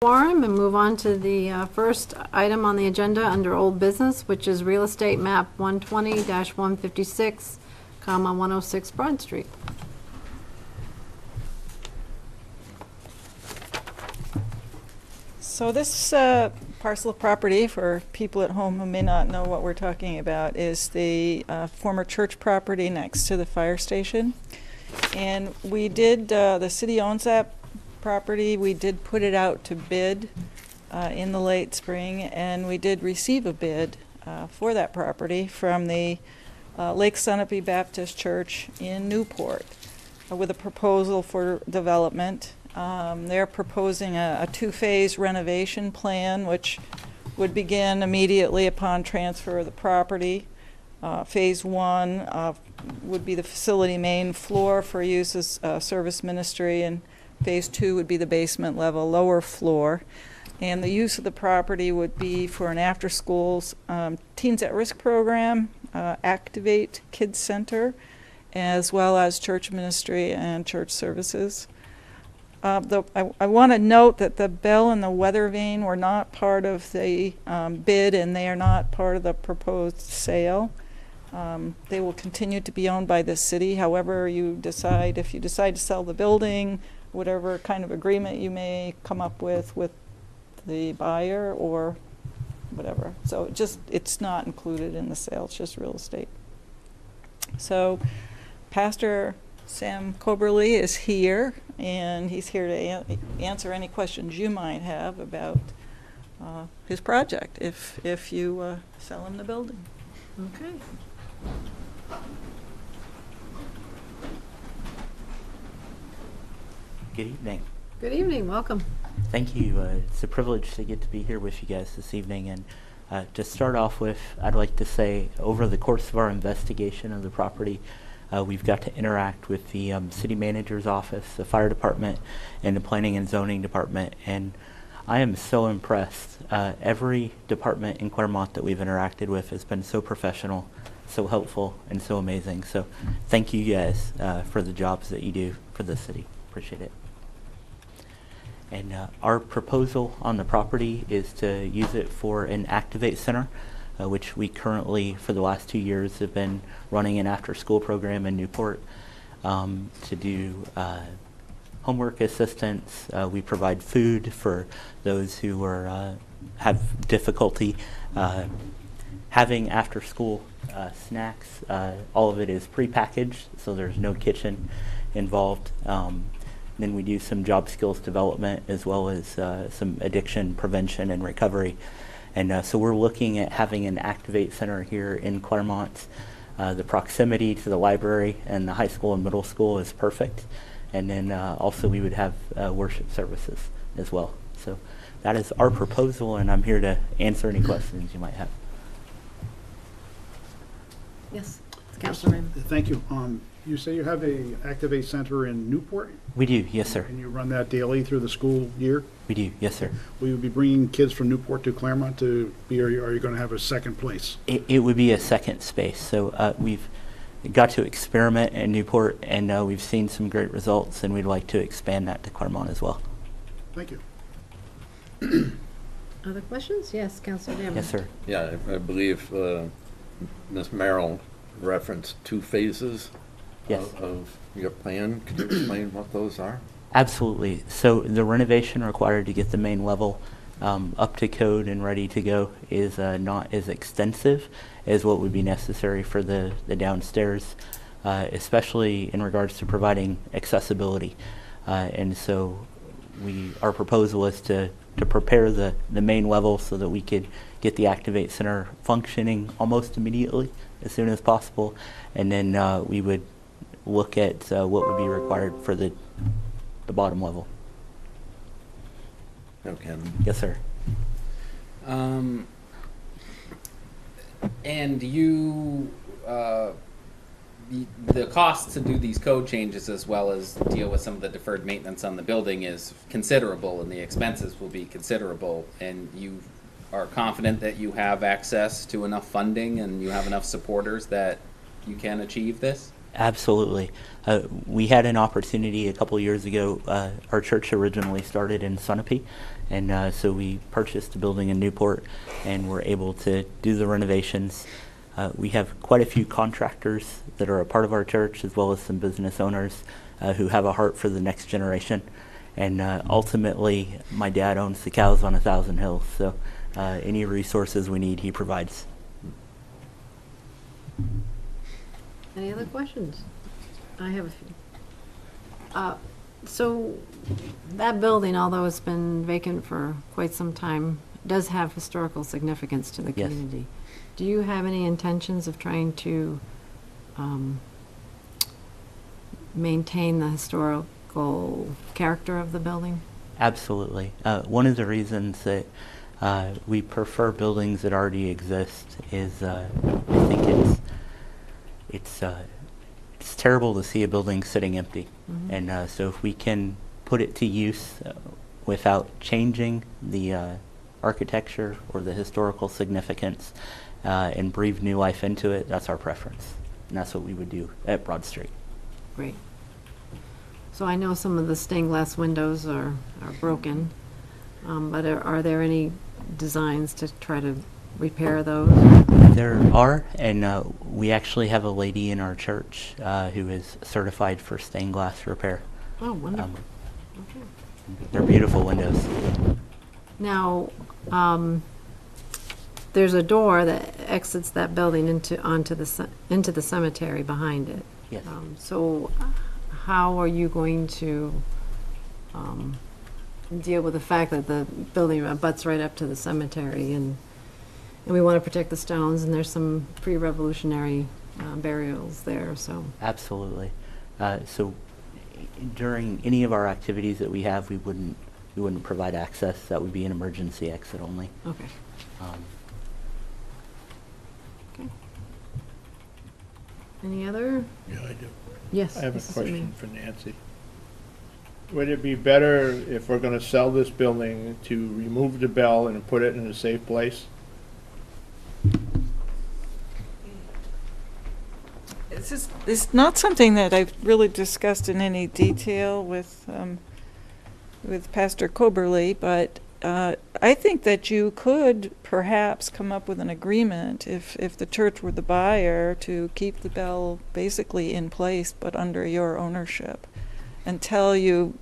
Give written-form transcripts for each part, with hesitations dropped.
Quorum and move on to the first item on the agenda under old business, which is real estate map 120-156, 106 Broad Street. So this parcel of property, for people at home who may not know what we're talking about, is the former church property next to the fire station. And we did, the city owns that property. We did put it out to bid in the late spring, and we did receive a bid for that property from the Lake Sunapee Baptist Church in Newport with a proposal for development. They're proposing a two-phase renovation plan, which would begin immediately upon transfer of the property. Phase one would be the facility main floor for use as service ministry, and phase two would be the basement level lower floor. And the use of the property would be for an after-schools teens at risk program, Activate Kids Center, as well as church ministry and church services. I want to note that the bell and the weather vane were not part of the bid, and they are not part of the proposed sale. They will continue to be owned by the city. However, you decide, if you decide to sell the building, whatever kind of agreement you may come up with the buyer or whatever. So it's not included in the sale. It's just real estate. So Pastor Sam Coberley is here, and he's here to answer any questions you might have about his project if you sell him the building. Okay. Good evening. Good evening. Welcome. Thank you. It's a privilege to get to be here with you guys this evening. And to start off with, I'd like to say over the course of our investigation of the property, we've got to interact with the city manager's office, the fire department, and the planning and zoning department. And I am so impressed. Every department in Claremont that we've interacted with has been so professional, so helpful, and so amazing. So thank you guys for the jobs that you do for the city. Appreciate it. And our proposal on the property is to use it for an Activate Center, which we currently, for the last 2 years, have been running an after-school program in Newport to do homework assistance. We provide food for those who have difficulty having after-school snacks. All of it is prepackaged, so there's no kitchen involved. Then we do some job skills development as well as some addiction prevention and recovery. And so we're looking at having an Activate Center here in Claremont. The proximity to the library and the high school and middle school is perfect. And then also we would have worship services as well. So that is our proposal, and I'm here to answer any questions you might have. Yes, Councilman. Thank you. You say you have a Activate Center in Newport? We do, yes, sir. And you run that daily through the school year? We do, yes, sir. Will you be bringing kids from Newport to Claremont to be, or are you going to have a second place? It would be a second space. So we've got to experiment in Newport, and we've seen some great results, and we'd like to expand that to Claremont as well. Thank you. Other questions? Yes, Councilor Damon. Yes, sir. Yeah, I believe Ms. Merrill referenced 2 phases Yes. of your plan. Could you explain what those are? Absolutely. So the renovation required to get the main level up to code and ready to go is not as extensive as what would be necessary for the downstairs, especially in regards to providing accessibility. And so our proposal is to prepare the main level so that we could get the Activate Center functioning almost immediately, as soon as possible. And then we would look at what would be required for the bottom level. Okay. Yes, sir. And you, the cost to do these code changes as well as deal with some of the deferred maintenance on the building is considerable, and the expenses will be considerable. And you are confident that you have access to enough funding and you have enough supporters that you can achieve this? Absolutely. We had an opportunity a couple years ago. Our church originally started in Sunapee, And so we purchased a building in Newport and were able to do the renovations. We have quite a few contractors that are a part of our church, as well as some business owners who have a heart for the next generation. And ultimately, my dad owns the cows on 1,000 Hills, so any resources we need, he provides. Any other questions? I have a few. So that building, although it's been vacant for quite some time, does have historical significance to the Yes. community. Do you have any intentions of trying to maintain the historical character of the building? Absolutely. One of the reasons that we prefer buildings that already exist is I think it's terrible to see a building sitting empty. Mhm. And so if we can put it to use without changing the architecture or the historical significance and breathe new life into it, that's our preference. And that's what we would do at Broad Street. Great. So I know some of the stained glass windows are broken, but are there any designs to try to repair those? There are, and we actually have a lady in our church who is certified for stained glass repair. Oh, wonderful. Okay. They're beautiful windows. Now, there's a door that exits that building into the cemetery behind it. Yes. So how are you going to deal with the fact that the building abuts right up to the cemetery, and we want to protect the stones, and there's some pre-revolutionary burials there, so. Absolutely. So during any of our activities that we have, we wouldn't provide access. That would be an emergency exit only. Okay. Um, Okay. Any other? Yeah, I do. Yes. I have a Mrs. question O'Meara. for Nancy. Would it be better if we're gonna sell this building to remove the bell and put it in a safe place? It's not something that I've really discussed in any detail with Pastor Coberley, but I think that you could perhaps come up with an agreement if the church were the buyer to keep the bell basically in place but under your ownership until you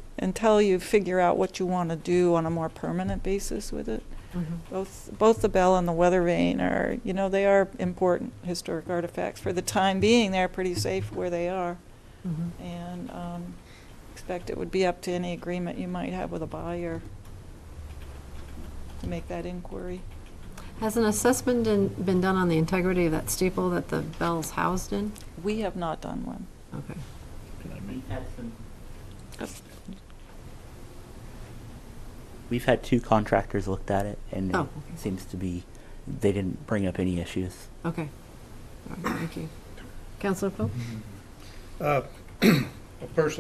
figure out what you want to do on a more permanent basis with it. Mhm. Both the bell and the weather vane are, they are important historic artifacts. For the time being, they're pretty safe where they are. Mhm. And expect it would be up to any agreement you might have with a buyer to make that inquiry. Has an assessment been done on the integrity of that steeple that the bell's housed in? We have not done one. Okay. Can I make? We've had 2 contractors looked at it, and Oh, it okay. seems to be, they didn't bring up any issues. Okay. All right, thank you. Councilor Pope? A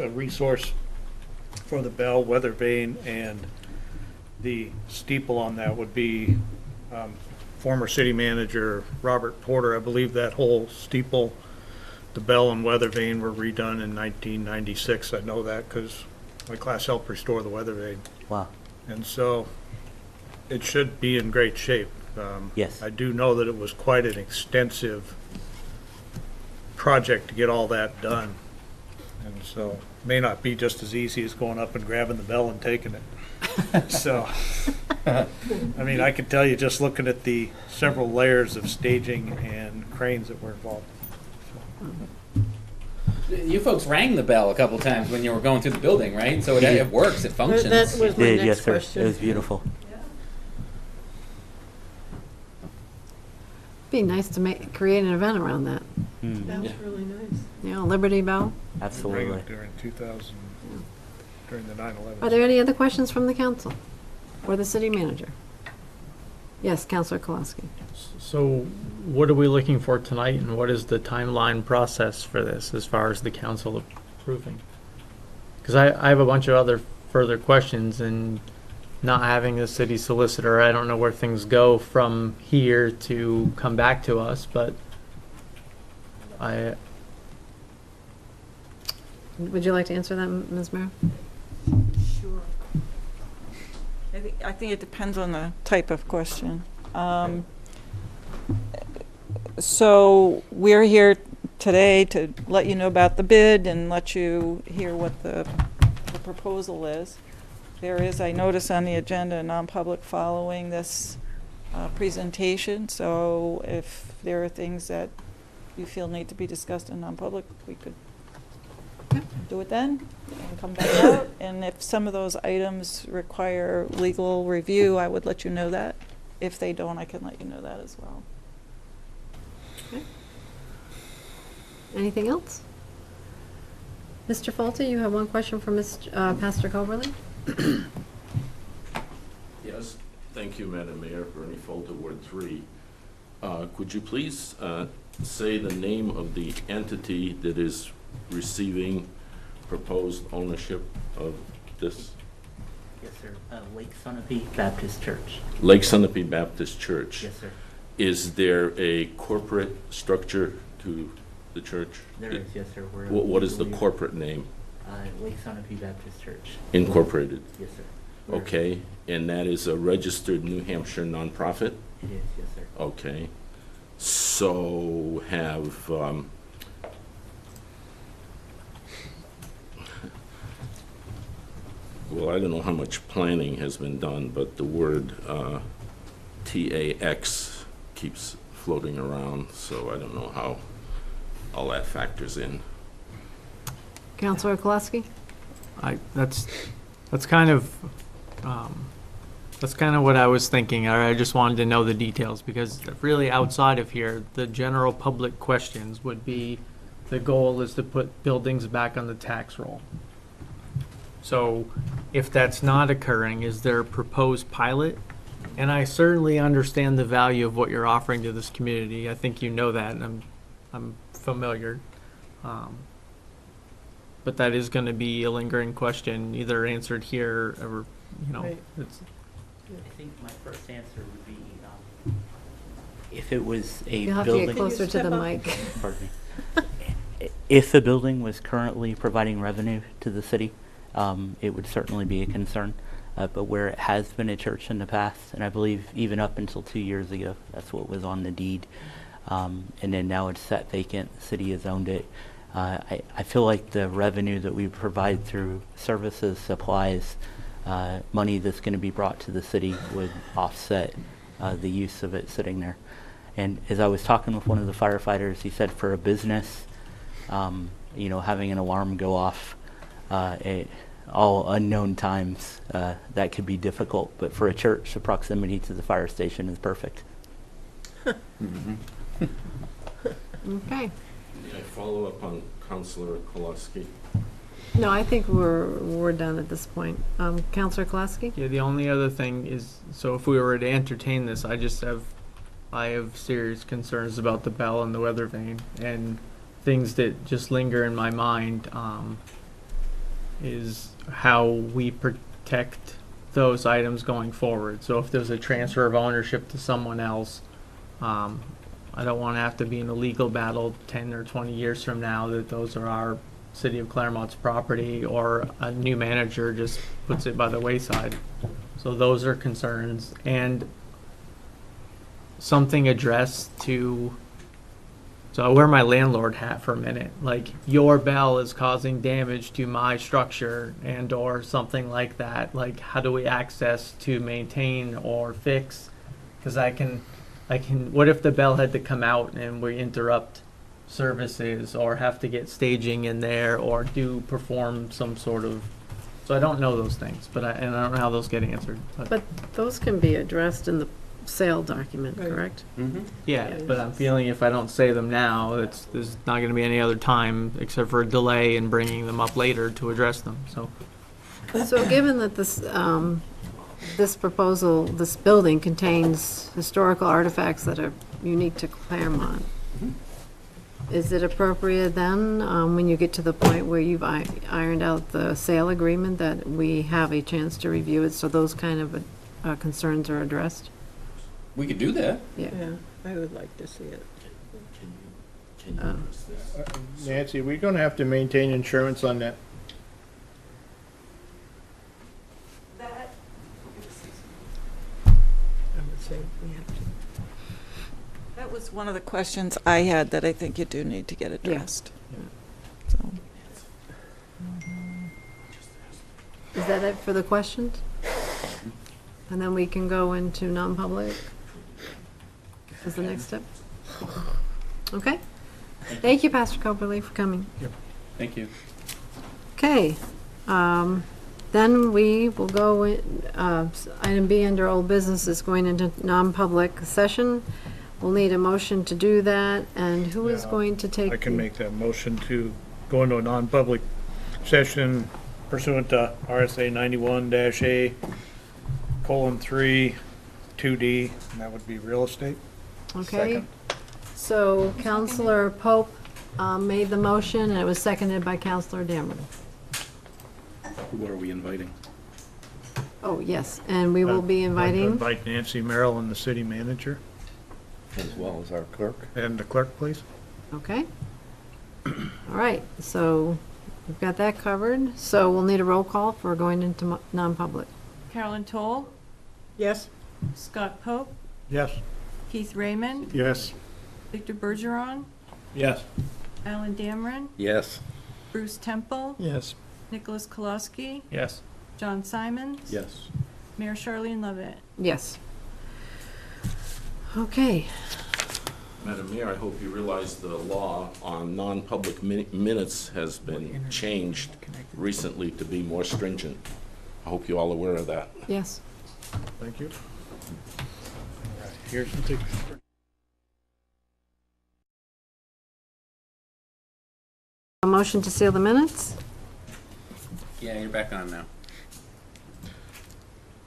resource for the bell, weather vane, and the steeple on that would be former city manager Robert Porter. I believe that whole steeple, the bell and weather vane were redone in 1996. I know that because my class helped restore the weather vane. Wow. And so it should be in great shape. Yes. I do know that it was quite an extensive project to get all that done. And so it may not be just as easy as going up and grabbing the bell and taking it. So, I mean, I can tell you just looking at the several layers of staging and cranes that were involved. You folks rang the bell a couple times when you were going through the building, right? So it works, it functions. That was my Did, next yes, sir. question. It was beautiful. Be nice to create an event around that. Mm, really nice. Liberty Bell. absolutely. During 2000, during the 9/11. Are there any other questions from the council or the city manager? Yes, Councilor Kowalski. So what are we looking for tonight, and what is the timeline process for this as far as the council approving? Because I have a bunch of other further questions, and not having a city solicitor, I don't know where things go from here to come back to us, but Would you like to answer that, Ms. Mayor? Sure. I think it depends on the type of question. So we're here today to let you know about the bid and let you hear what the proposal is. There is, I notice on the agenda, a non-public following this presentation, so if there are things that you feel need to be discussed in non-public, we could do it then and come back out. And if some of those items require legal review, I would let you know that. If they don't, I can let you know that as well. Okay. Anything else? Mr. Folty, you have one question for Pastor Coberley? Yes, thank you, Madam Mayor. Bernie Folter, Ward 3. Could you please say the name of the entity that is receiving proposed ownership of this? Yes, sir. Lake Sunapee Baptist Church. Lake Sunapee Baptist Church. Yes, sir. Is there a corporate structure to the church? There is, yes, sir. We're What is the legally- corporate name? Lake Sunapee Baptist Church. Incorporated. Yes, sir. We're- Okay, and that is a registered New Hampshire nonprofit? It is, yes, sir. Okay. So have, well, I don't know how much planning has been done, but the word TAX keeps floating around, so I don't know how all that factors in. Counselor Kolaski? That's kind of what I was thinking. I just wanted to know the details because really outside of here, the general public questions would be, the goal is to put buildings back on the tax roll. So if that's not occurring, is there a proposed pilot? And I certainly understand the value of what you're offering to this community. I think you know that, and I'm familiar. But that is going to be a lingering question, either answered here or, Right. it's, I think my first answer would be, if it was a You'll have to building. get closer to the mic. Pardon me. If the building was currently providing revenue to the city, it would certainly be a concern. But where it has been a church in the past, and I believe even up until 2 years ago, that's what was on the deed. And then now it's sat vacant, the city has owned it. I feel like the revenue that we provide through services, supplies, money that's going to be brought to the city would offset the use of it sitting there. And as I was talking with one of the firefighters, he said for a business, having an alarm go off at all unknown times, that could be difficult. But for a church, the proximity to the fire station is perfect. Okay. May I follow up on Councilor Kolaski? No, I think we're done at this point. Counselor Kolaski? yeah, the only other thing is, so if we were to entertain this, I have serious concerns about the bell and the weather vane, and things that just linger in my mind is how we protect those items going forward. So if there's a transfer of ownership to someone else, I don't want to have to be in a legal battle 10 or 20 years from now that those are our City of Claremont's property, or a new manager just puts it by the wayside. So those are concerns, and something addressed to, so I wear my landlord hat for a minute, like your bell is causing damage to my structure and or something like that. Like how do we access to maintain or fix? Because I can, what if the bell had to come out and we interrupt services or have to get staging in there or perform some sort of, so I don't know those things, but I don't know how those get answered. But those can be addressed in the sale document, correct? Yeah, but I'm feeling if I don't say them now, there's not going to be any other time except for a delay in bringing them up later to address them, so. So given that this proposal, this building contains historical artifacts that are unique to Claremont, is it appropriate then, when you get to the point where you've ironed out the sale agreement, that we have a chance to review it so those kind of concerns are addressed? We could do that. Yeah. I would like to see it. Can you address this? Nancy, we're gonna have to maintain insurance on that. That was one of the questions I had that I think you do need to get addressed. So, Is that it for the questions? And then we can go into non-public as the next step? Okay. Thank you, Pastor Coberley, for coming. Thank you. Okay. Then we will go, item B under old business is going into non-public session. We'll need a motion to do that, and who is Yeah, going to take? I can the- make that motion to go into a non-public session pursuant to RSA 91-A:3, 2D, and that would be real estate. Okay. Second. So Counselor Pope made the motion, and it was seconded by Counselor Dameron. Who are we inviting? Oh, yes, and we will be I'd like to inviting, invite Nancy Merrill and the city manager, As well as our clerk. and the clerk, please. okay? All right, so we've got that covered. So we'll need a roll call for going into non-public. Carolyn Toll, yes. Scott Pope, Yes. Keith Raymond, Yes. Victor Bergeron, Yes. Alan Dameron, Yes. Bruce Temple, Yes. Nicholas Kolosky, Yes. John Simons, Yes. Mayor Charlene Lovett. Yes. Okay, Madam Mayor, I hope you realize the law on non-public minutes has been changed recently to be more stringent. I hope you're all aware of that. yes. Thank you. Here's the A motion to seal the minutes? Yeah, you're back on now.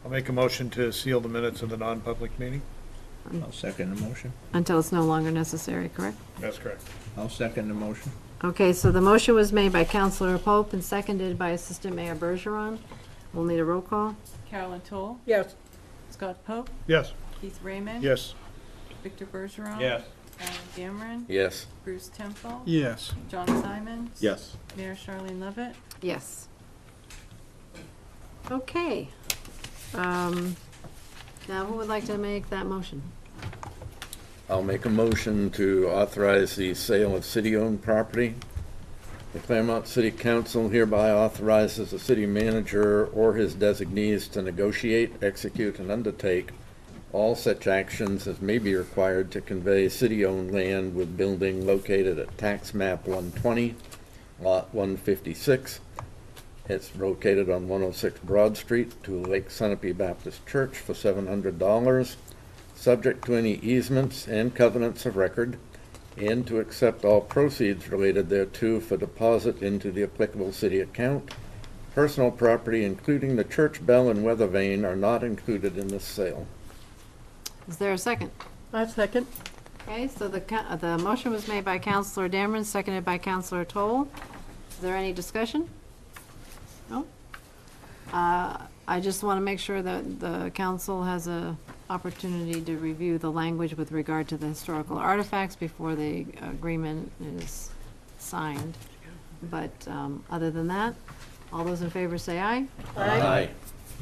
I'll make a motion to seal the minutes of the non-public meeting. I'll second the motion. Until it's no longer necessary, correct? That's correct. I'll second the motion. Okay, so the motion was made by Counselor Pope and seconded by Assistant Mayor Bergeron. We'll need a roll call. Carolyn Toll, Yes. Scott Pope, Yes. Keith Raymond, Yes. Victor Bergeron, Yes. Alan Dameron, Yes. Bruce Temple, Yes. John Simons, Yes. Mayor Charlene Lovett. Yes. Okay. Now, who would like to make that motion? I'll make a motion to authorize the sale of city-owned property. The Claremont City Council hereby authorizes the city manager or his designees to negotiate, execute, and undertake all such actions as may be required to convey city-owned land with building located at Tax Map 120, Lot 156. It's located on 106 Broad Street to Lake Sunapee Baptist Church for $700, subject to any easements and covenants of record, and to accept all proceeds related thereto for deposit into the applicable city account. Personal property, including the church bell and weather vane, are not included in this sale. Is there a second? I second. Okay, so the motion was made by Counselor Dameron, seconded by Counselor Toll. Is there any discussion? No? I just want to make sure that the council has a opportunity to review the language with regard to the historical artifacts before the agreement is signed. But other than that, all those in favor say aye. Aye.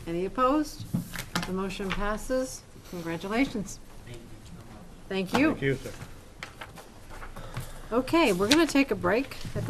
Any opposed? The motion passes. Congratulations. Thank you. Thank you, sir. Okay, we're going to take a break at this